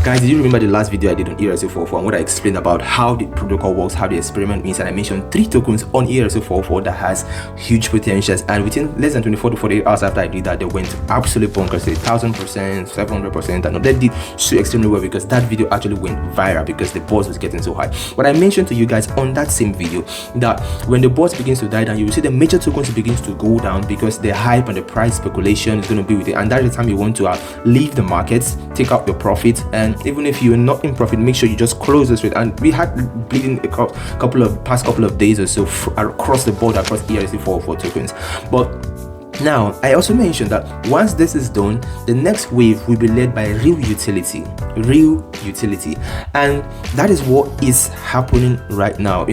Guys, did you remember the last video I did on ERC44 and what I explained about how the protocol works, how the experiment means, and I mentioned 3 tokens on ERC44 that has huge potentials, and within less than 24 to 48 hours after I did that, they went absolutely bonkers, 1,000%, 700%, and they did so extremely well because that video actually went viral because the buzz was getting so high. But I mentioned to you guys on that same video that when the buzz begins to die down, you will see the major tokens begins to go down because the hype and the price speculation is going to be with it, and that is the time you want to leave the markets, take out your profit, and even if you're not in profit, make sure you just close this rate. And we had bleeding a past couple of days or so across the board across ERC44 tokens. But now, I also mentioned that once this is done, the next wave will be led by real utility, and that is what is happening right now.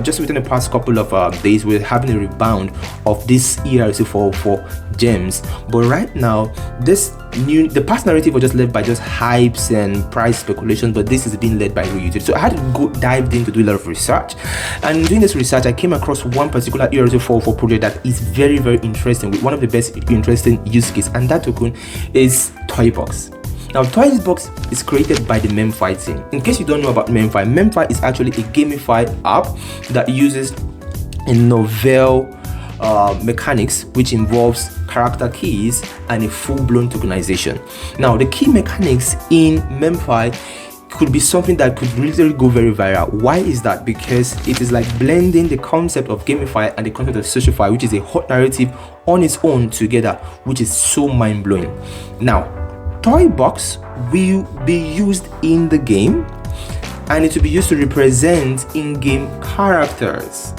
Just within the past couple of days, we're having a rebound of this ERC44 gems. But right now, the past narrative was just led by just hypes and price speculation, but this is being led by real utility. So I had to dive in to do a lot of research, and doing this research, I came across one particular ERC44 project that is very, very interesting, with one of the best interesting use case, and that token is Toybox. Now, Toybox is created by the Memefi team. In case you don't know about Memefi is actually a gamified app that uses a novel mechanics which involves character keys and a full-blown tokenization. Now, the key mechanics in Memefi could be something that could literally go very viral. Why is that? Because it is like blending the concept of gamify and the concept of socialify, which is a hot narrative on its own together, which is so mind-blowing. Now, Toybox will be used in the game, and it will be used to represent in-game characters.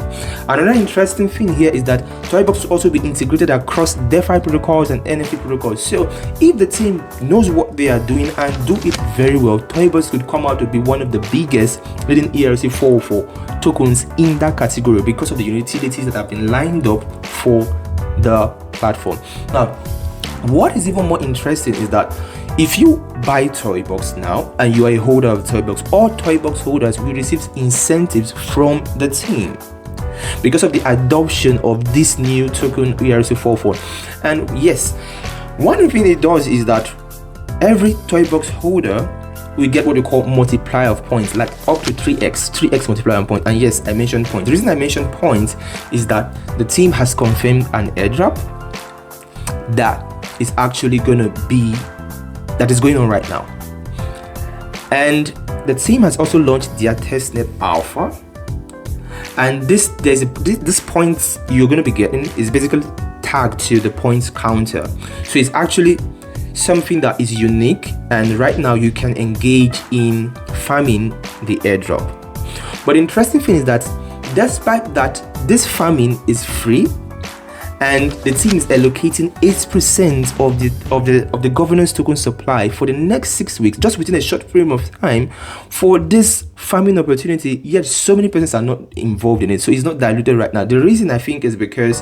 Another interesting thing here is that Toybox will also be integrated across DeFi protocols and NFT protocols. So if the team knows what they are doing and do it very well, Toybox could come out to be one of the biggest leading ERC44 tokens in that category because of the utilities that have been lined up for the platform. Now, what is even more interesting is that if you buy Toybox now and you are a holder of Toybox, all Toybox holders will receive incentives from the team because of the adoption of this new token ERC44. And yes, one thing it does is that every Toybox holder will get what we call multiplier of points, like up to 3x multiplier of points. And yes, I mentioned points. The reason I mentioned points is that the team has confirmed an airdrop that is actually going on right now, and the team has also launched their testnet alpha, and this points you're going to be getting is basically tagged to the points counter. So it's actually something that is unique, and right now you can engage in farming the airdrop. But the interesting thing is that despite that this farming is free, and the team is allocating 8% of the governance token supply for the next 6 weeks, just within a short frame of time, for this farming opportunity. Yet so many persons are not involved in it, so it's not diluted right now. The reason I think is because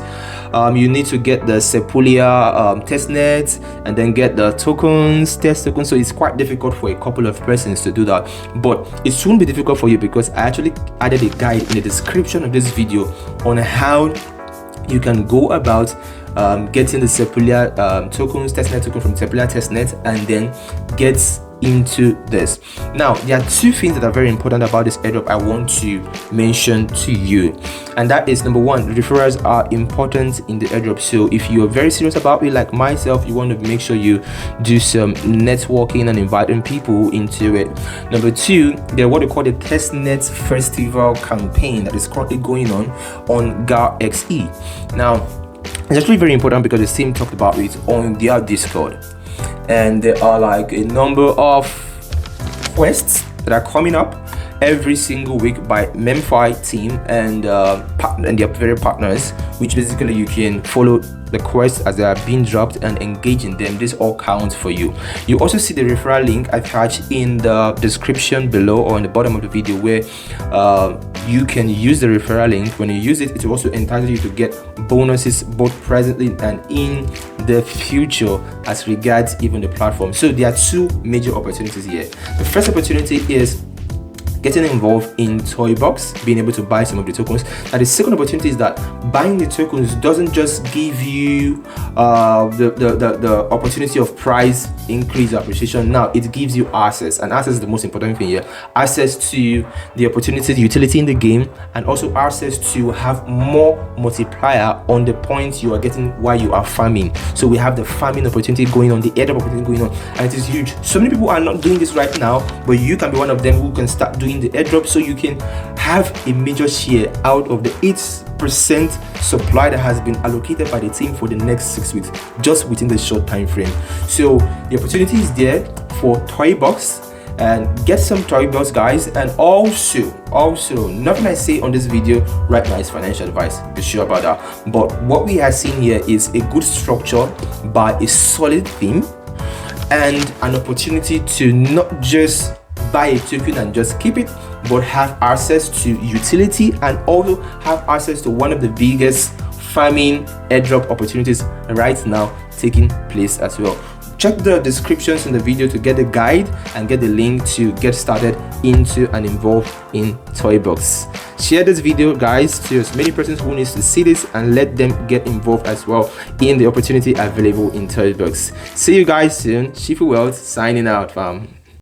you need to get the Sepolia testnet and then get the test tokens, so it's quite difficult for a couple of persons to do that. But it shouldn't be difficult for you because I actually added a guide in the description of this video on how you can go about getting the Sepolia tokens, testnet token from Sepolia testnet, and then get into this. Now, there are 2 things that are very important about this airdrop I want to mention to you, and that is number 1, referrals are important in the airdrop. So if you are very serious about it like myself, you want to make sure you do some networking and inviting people into it. Number 2, they're what we call the testnet festival campaign that is currently going on GAR-XE. Now, it's actually very important because the team talked about it on their Discord, and there are like a number of quests that are coming up every single week by Memefi team and their very partners, which basically you can follow the quests as they are being dropped and engage in them. This all counts for you. You also see the referral link attached in the description below or in the bottom of the video, where you can use the referral link. When you use it, it will also entitle you to get bonuses both presently and in the future as regards even the platform. So there are 2 major opportunities here. The first opportunity is getting involved in Toybox, being able to buy some of the tokens. Now the second opportunity is that buying the tokens doesn't just give you the opportunity of price increase or appreciation. Now it gives you access, and access is the most important thing here. Access to the opportunity, the utility in the game, and also access to have more multiplier on the points you are getting while you are farming. So we have the farming opportunity going on, the airdrop opportunity going on, and it is huge. So many people are not doing this right now, but you can be one of them who can start doing the airdrop, so you can have a major share out of the 8% supply that has been allocated by the team for the next 6 weeks, just within the short time frame. So the opportunity is there for Toybox, and get some Toybox, guys. And also nothing I say on this video right now is financial advice, be sure about that. But what we are seeing here is a good structure by a solid theme, and an opportunity to not just buy a token and just keep it, but have access to utility and also have access to one of the biggest farming airdrop opportunities right now taking place as well. Check the descriptions in the video to get the guide and get the link to get started into and involved in Toybox. Share this video, guys, to as many persons who needs to see this, and let them get involved as well in the opportunity available in Toybox. See you guys soon. Shifu Wealth signing out, fam.